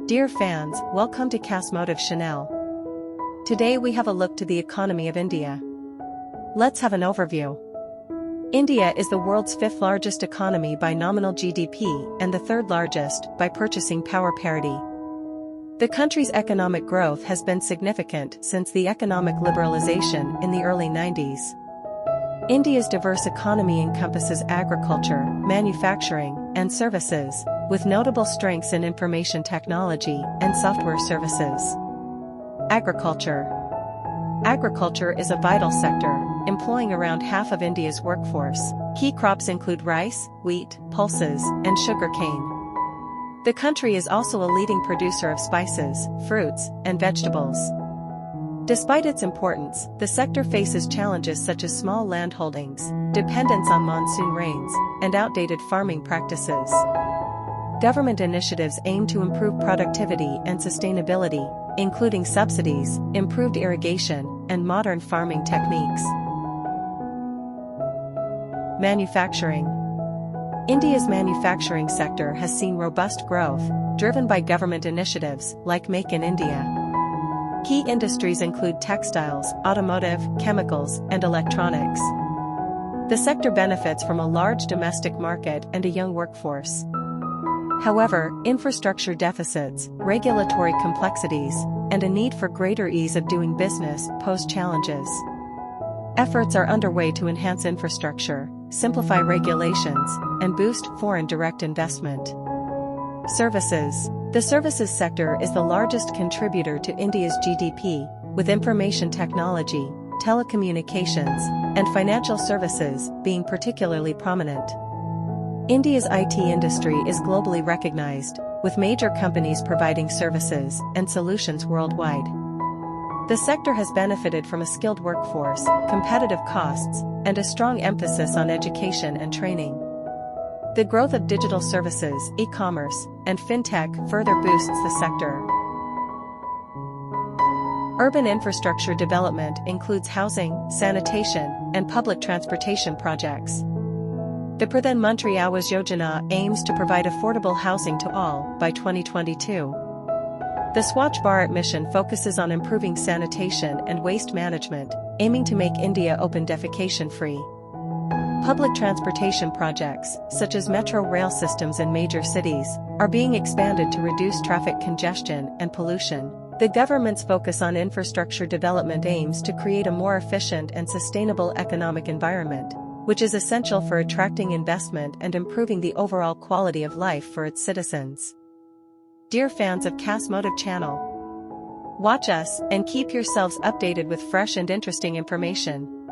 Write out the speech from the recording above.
Dear fans, welcome to Motive Channel. Today we have a look to the economy of India. Let's have an overview. India is the world's fifth largest economy by nominal GDP and the third largest by purchasing power parity. The country's economic growth has been significant since the economic liberalization in the early 90s. India's diverse economy encompasses agriculture, manufacturing, and services, with notable strengths in information technology and software services. Agriculture. Agriculture is a vital sector, employing around half of India's workforce. Key crops include rice, wheat, pulses, and sugarcane. The country is also a leading producer of spices, fruits, and vegetables. Despite its importance, the sector faces challenges such as small landholdings, dependence on monsoon rains, and outdated farming practices. Government initiatives aim to improve productivity and sustainability, including subsidies, improved irrigation, and modern farming techniques. Manufacturing. India's manufacturing sector has seen robust growth, driven by government initiatives like Make in India. Key industries include textiles, automotive, chemicals, and electronics. The sector benefits from a large domestic market and a young workforce. However, infrastructure deficits, regulatory complexities, and a need for greater ease of doing business pose challenges. Efforts are underway to enhance infrastructure, simplify regulations, and boost foreign direct investment. Services. The services sector is the largest contributor to India's GDP, with information technology, telecommunications, and financial services being particularly prominent. India's IT industry is globally recognized, with major companies providing services and solutions worldwide. The sector has benefited from a skilled workforce, competitive costs, and a strong emphasis on education and training. The growth of digital services, e-commerce, and fintech further boosts the sector. Urban infrastructure development includes housing, sanitation, and public transportation projects. The Pradhan Mantri Awas Yojana aims to provide affordable housing to all by 2022. The Swachh Bharat mission focuses on improving sanitation and waste management, aiming to make India open defecation-free. Public transportation projects, such as metro rail systems in major cities, are being expanded to reduce traffic congestion and pollution. The government's focus on infrastructure development aims to create a more efficient and sustainable economic environment, which is essential for attracting investment and improving the overall quality of life for its citizens. Dear fans of Motive Channel, watch us and keep yourselves updated with fresh and interesting information.